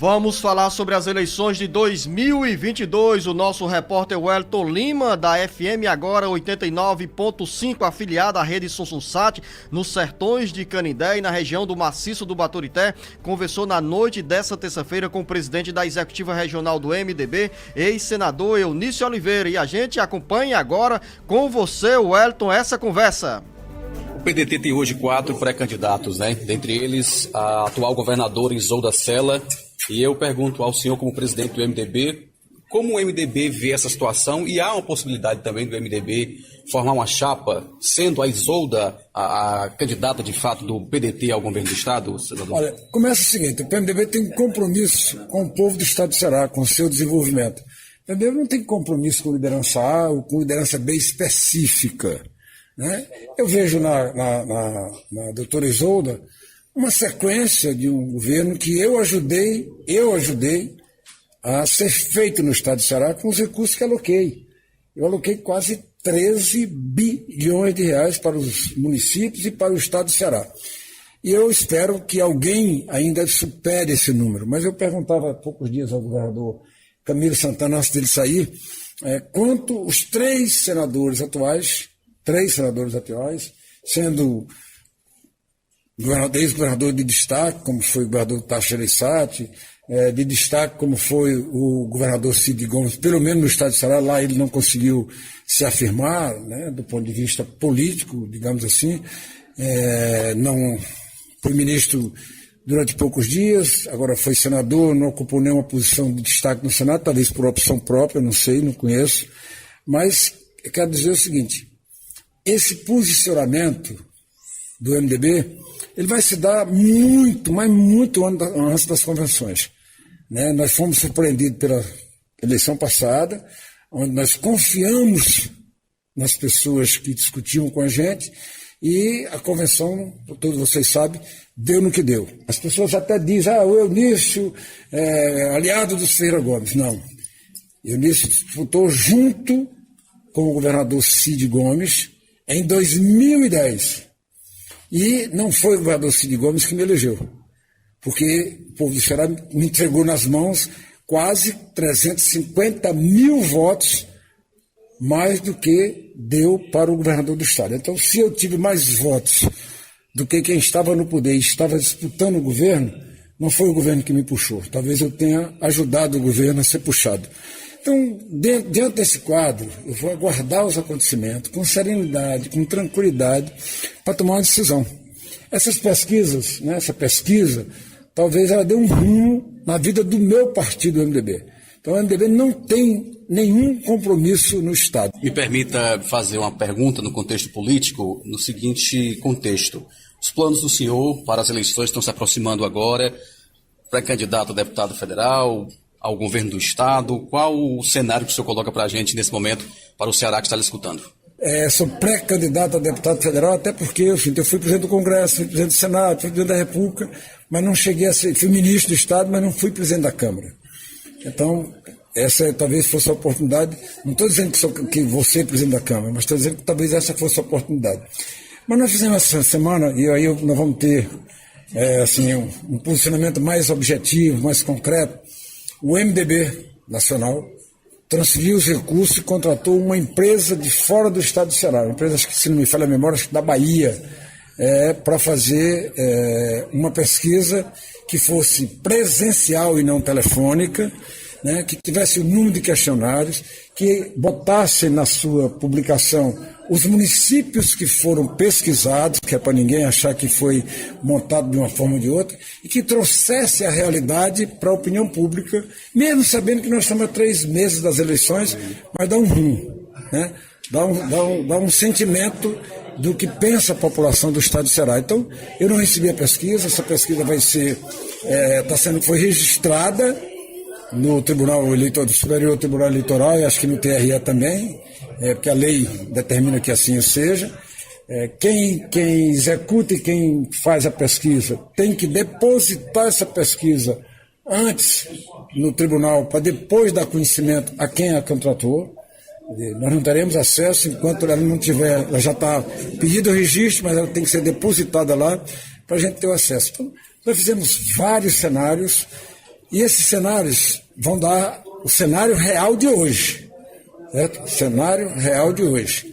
Vamos falar sobre as eleições de 2022. O nosso repórter Wellington Lima, da FM Agora 89.5, afiliada à rede Sunsat, nos sertões de Canindé e na região do Maciço do Baturité, conversou na noite dessa terça-feira com o presidente da Executiva Regional do MDB, ex-senador Eunício Oliveira. E a gente acompanha agora com você, Wellington, essa conversa. O PDT tem hoje 4 pré-candidatos, né? Dentre eles, a atual governadora Isolda Sela. E eu pergunto ao senhor, como presidente do MDB, como o MDB vê essa situação, e há uma possibilidade também do MDB formar uma chapa, sendo a Isolda a candidata de fato do PDT ao governo do Estado, senador? Olha, começa o seguinte: o PMDB tem um compromisso com o povo do Estado do Ceará, com o seu desenvolvimento. O PMDB não tem compromisso com liderança A ou com liderança B específica, né? Eu vejo na doutora Isolda uma sequência de um governo que eu ajudei a ser feito no Estado do Ceará com os recursos que aloquei. Eu aloquei quase 13 bilhões de reais para os municípios e para o Estado do Ceará. E eu espero que alguém ainda supere esse número. Mas eu perguntava há poucos dias ao governador Camilo Santana, antes dele sair, quanto os três senadores atuais, sendo ex-governador de destaque, como foi o governador Tasso Gereissati, de destaque, como foi o governador Cid Gomes, pelo menos no estado de Ceará. Lá ele não conseguiu se afirmar, né, do ponto de vista político, digamos assim. Não foi ministro durante poucos dias, agora foi senador, não ocupou nenhuma posição de destaque no Senado, talvez por opção própria, não sei, não conheço. Mas eu quero dizer o seguinte: esse posicionamento do MDB, ele vai se dar muito, mas muito antes das convenções, né? Nós fomos surpreendidos pela eleição passada, onde nós confiamos nas pessoas que discutiam com a gente, e a convenção, todos vocês sabem, deu no que deu. As pessoas até dizem, o Eunício é aliado do Ferreira Gomes. Não. Eunício disputou junto com o governador Cid Gomes em 2010. E não foi o governador Cid Gomes que me elegeu, porque o povo do Ceará me entregou nas mãos quase 350 mil votos, mais do que deu para o governador do Estado. Então, se eu tive mais votos do que quem estava no poder e estava disputando o governo, não foi o governo que me puxou. Talvez eu tenha ajudado o governo a ser puxado. Então, diante desse quadro, eu vou aguardar os acontecimentos com serenidade, com tranquilidade, para tomar uma decisão. Essas pesquisas, né, essa pesquisa, talvez ela dê um rumo na vida do meu partido, o MDB. Então, o MDB não tem nenhum compromisso no Estado. Me permita fazer uma pergunta no contexto político, no seguinte contexto. Os planos do senhor para as eleições estão se aproximando agora, pré-candidato a deputado federal, ao governo do Estado. Qual o cenário que o senhor coloca para a gente nesse momento, para o Ceará que está lhe escutando? Sou pré-candidato a deputado federal, até porque eu fui presidente do Congresso, fui presidente do Senado, fui presidente da República, mas não cheguei a ser, fui ministro do Estado, mas não fui presidente da Câmara. Então, essa talvez fosse a oportunidade. Não estou dizendo que vou ser presidente da Câmara, mas estou dizendo que talvez essa fosse a oportunidade. Mas nós fizemos essa semana, e aí nós vamos ter um posicionamento mais objetivo, mais concreto. O MDB nacional transferiu os recursos e contratou uma empresa de fora do estado do Ceará, uma empresa, acho que, se não me falha a memória, acho que da Bahia, para fazer uma pesquisa que fosse presencial e não telefônica, né, que tivesse o número de questionários, que botasse na sua publicação os municípios que foram pesquisados, que é para ninguém achar que foi montado de uma forma ou de outra, e que trouxesse a realidade para a opinião pública, mesmo sabendo que nós estamos a 3 meses das eleições, mas dá um rumo, né? Dá um sentimento do que pensa a população do estado de Ceará. Então, eu não recebi a pesquisa, essa pesquisa vai ser, foi registrada no Tribunal Eleitoral, do Superior Tribunal Eleitoral, e acho que no TRE também, porque a lei determina que assim seja. Quem executa e quem faz a pesquisa tem que depositar essa pesquisa antes no tribunal, para depois dar conhecimento a quem a contratou. Nós não teremos acesso enquanto ela não tiver, ela já está pedido o registro, mas ela tem que ser depositada lá para a gente ter o acesso. Então, nós fizemos vários cenários E esses cenários vão dar o cenário real de hoje. Certo? Cenário real de hoje.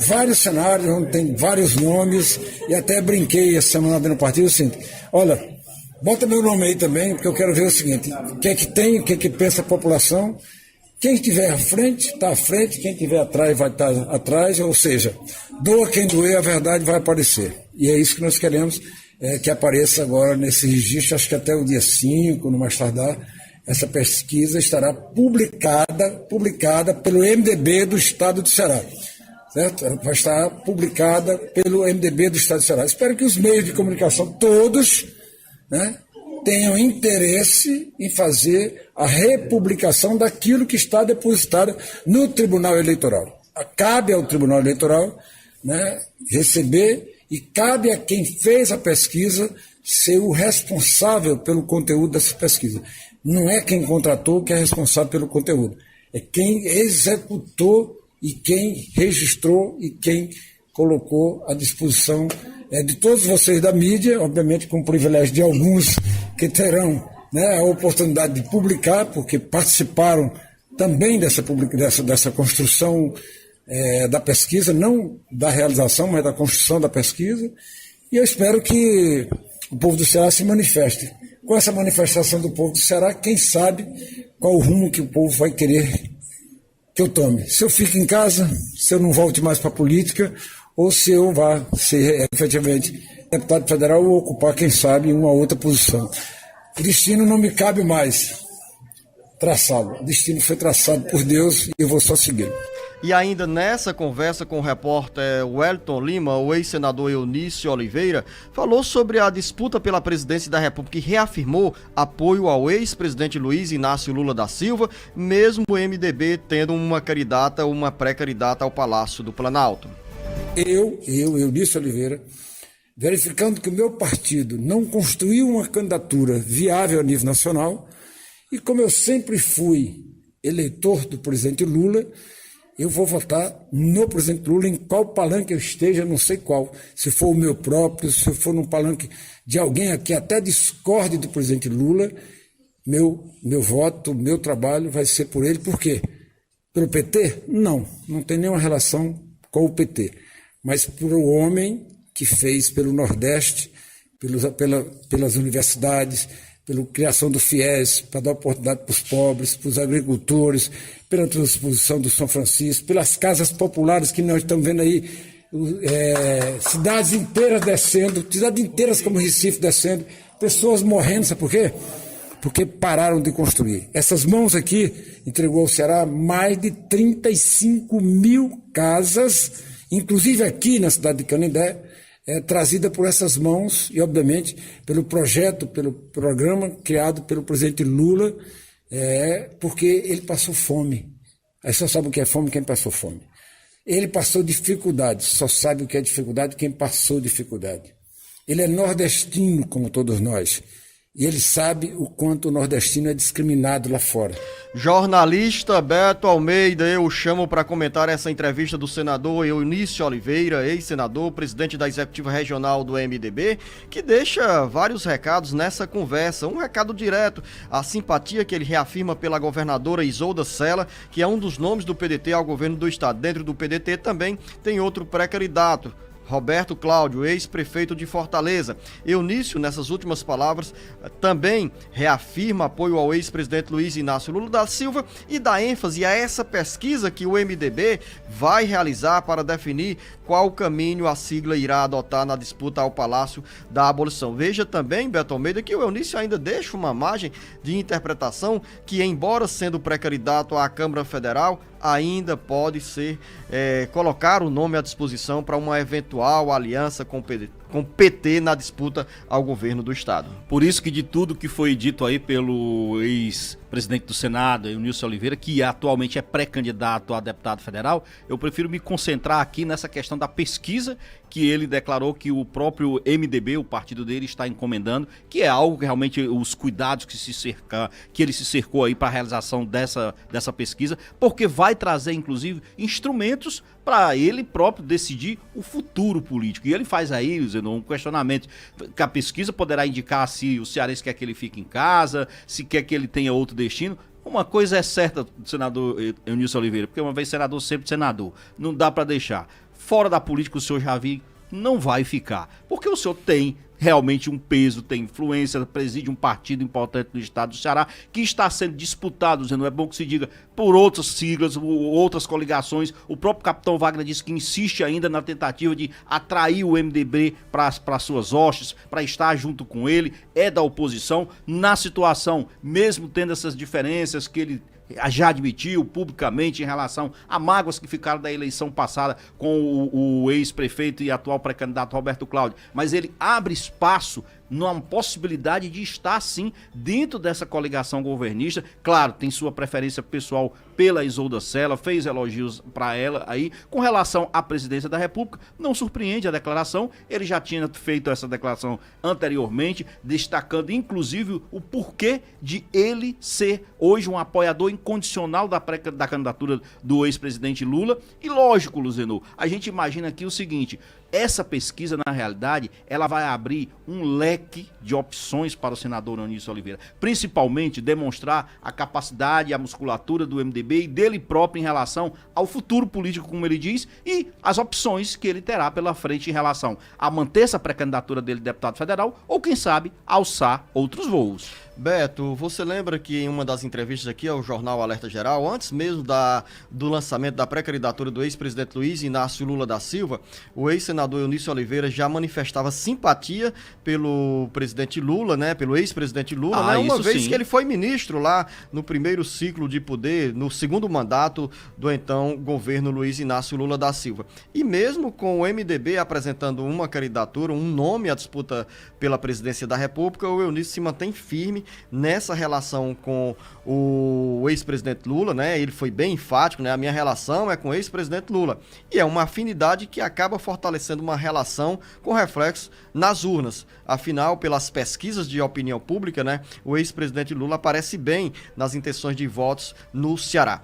Vários cenários, onde tem vários nomes, e até brinquei essa semana dentro do partido, assim, olha, bota meu nome aí também, porque eu quero ver o seguinte, o que é que tem, o que é que pensa a população, quem estiver à frente, está à frente, quem estiver atrás, vai estar atrás, ou seja, doa quem doer, a verdade vai aparecer. E é isso que nós queremos que apareça agora nesse registro, acho que até o dia 5, no mais tardar, essa pesquisa estará publicada pelo MDB do Estado do Ceará. Certo? Ela vai estar publicada pelo MDB do Estado do Ceará. Espero que os meios de comunicação todos, né, tenham interesse em fazer a republicação daquilo que está depositado no Tribunal Eleitoral. Cabe ao Tribunal Eleitoral, né, receber, e cabe a quem fez a pesquisa ser o responsável pelo conteúdo dessa pesquisa. Não é quem contratou que é responsável pelo conteúdo, é quem executou e quem registrou e quem colocou à disposição de todos vocês da mídia, obviamente com o privilégio de alguns que terão, né, a oportunidade de publicar, porque participaram também dessa construção da pesquisa, não da realização, mas da construção da pesquisa, e eu espero que o povo do Ceará se manifeste. Com essa manifestação do povo do Ceará, quem sabe qual o rumo que o povo vai querer que eu tome. Se eu fico em casa, se eu não volte mais para a política, ou se eu vá ser efetivamente deputado federal ou ocupar, quem sabe, uma outra posição. O destino não me cabe mais traçá-lo. O destino foi traçado por Deus e eu vou só segui-lo. E ainda nessa conversa com o repórter Wellington Lima, o ex-senador Eunício Oliveira falou sobre a disputa pela presidência da República e reafirmou apoio ao ex-presidente Luiz Inácio Lula da Silva, mesmo o MDB tendo uma pré-candidata ao Palácio do Planalto. Eunício Oliveira, verificando que o meu partido não construiu uma candidatura viável a nível nacional, e como eu sempre fui eleitor do presidente Lula, eu vou votar no presidente Lula em qual palanque eu esteja, não sei qual. Se for o meu próprio, se for num palanque de alguém que até discorde do presidente Lula, meu voto, meu trabalho vai ser por ele. Por quê? Pelo PT? Não tem nenhuma relação com o PT. Mas por o homem que fez pelo Nordeste, pelas universidades, pela criação do FIES, para dar oportunidade para os pobres, para os agricultores, pela transposição do São Francisco, pelas casas populares que nós estamos vendo aí, cidades inteiras descendo, cidades inteiras como Recife descendo, pessoas morrendo, sabe por quê? Porque pararam de construir. Essas mãos aqui entregou ao Ceará mais de 35 mil casas, inclusive aqui na cidade de Canindé, trazida por essas mãos e, obviamente, pelo projeto, pelo programa criado pelo presidente Lula, porque ele passou fome. Aí só sabe o que é fome quem passou fome. Ele passou dificuldade, só sabe o que é dificuldade quem passou dificuldade. Ele é nordestino, como todos nós, e ele sabe o quanto o nordestino é discriminado lá fora. Jornalista Beto Almeida, eu o chamo para comentar essa entrevista do senador Eunício Oliveira, ex-senador, presidente da Executiva Regional do MDB, que deixa vários recados nessa conversa. Um recado direto, a simpatia que ele reafirma pela governadora Isolda Sela, que é um dos nomes do PDT ao governo do estado. Dentro do PDT também tem outro pré-candidato, Roberto Cláudio, ex-prefeito de Fortaleza. Eunício, nessas últimas palavras, também reafirma apoio ao ex-presidente Luiz Inácio Lula da Silva e dá ênfase a essa pesquisa que o MDB vai realizar para definir qual caminho a sigla irá adotar na disputa ao Palácio da Abolição. Veja também, Beto Almeida, que o Eunício ainda deixa uma margem de interpretação que, embora sendo pré-candidato à Câmara Federal, ainda pode ser colocar o nome à disposição para uma eventual aliança com o PT na disputa ao governo do estado. Por isso que de tudo que foi dito aí pelo presidente do Senado, Eunilson Oliveira, que atualmente é pré-candidato a deputado federal, eu prefiro me concentrar aqui nessa questão da pesquisa que ele declarou que o próprio MDB, o partido dele, está encomendando, que é algo que realmente os cuidados que ele se cercou aí para a realização dessa pesquisa, porque vai trazer, inclusive, instrumentos para ele próprio decidir o futuro político. E ele faz aí, Zenon, um questionamento que a pesquisa poderá indicar se o cearense quer que ele fique em casa, se quer que ele tenha outro destino. Uma coisa é certa, senador Eunilson Oliveira, porque uma vez senador, sempre senador. Não dá para deixar. Fora da política, o senhor já viu, não vai ficar. Porque o senhor tem realmente um peso, tem influência, preside um partido importante no estado do Ceará, que está sendo disputado, não é bom que se diga, por outras siglas, outras coligações. O próprio capitão Wagner disse que insiste ainda na tentativa de atrair o MDB para suas hostes, para estar junto com ele, é da oposição, na situação, mesmo tendo essas diferenças que ele já admitiu publicamente em relação a mágoas que ficaram da eleição passada com o ex-prefeito e atual pré-candidato Roberto Cláudio, mas ele abre espaço numa possibilidade de estar sim dentro dessa coligação governista. Claro, tem sua preferência pessoal pela Isolda Sela, fez elogios para ela aí. Com relação à presidência da República, não surpreende a declaração, ele já tinha feito essa declaração anteriormente, destacando inclusive o porquê de ele ser hoje um apoiador incondicional da candidatura do ex-presidente Lula. E lógico, Luzenor, a gente imagina aqui o seguinte: essa pesquisa, na realidade, ela vai abrir um leque de opções para o senador Eunilson Oliveira, principalmente demonstrar a capacidade e a musculatura do MDB e dele próprio em relação ao futuro político, como ele diz, e as opções que ele terá pela frente em relação a manter essa pré-candidatura dele de deputado federal ou, quem sabe, alçar outros voos. Beto, você lembra que em uma das entrevistas aqui ao jornal Alerta Geral, antes mesmo do lançamento da pré-candidatura do ex-presidente Luiz Inácio Lula da Silva, o ex-senador Eunilson Oliveira já manifestava simpatia pelo presidente Lula, né, pelo ex-presidente Lula, né, uma vez sim, que ele foi ministro lá no primeiro ciclo de poder, no segundo mandato do então governo Luiz Inácio Lula da Silva. E mesmo com o MDB apresentando uma candidatura, um nome à disputa pela presidência da República, o Eunilson se mantém firme nessa relação com o ex-presidente Lula, né? Ele foi bem enfático, né? A minha relação é com o ex-presidente Lula. E é uma afinidade que acaba fortalecendo uma relação com reflexo nas urnas. Afinal, pelas pesquisas de opinião pública, né? O ex-presidente Lula aparece bem nas intenções de votos no Ceará.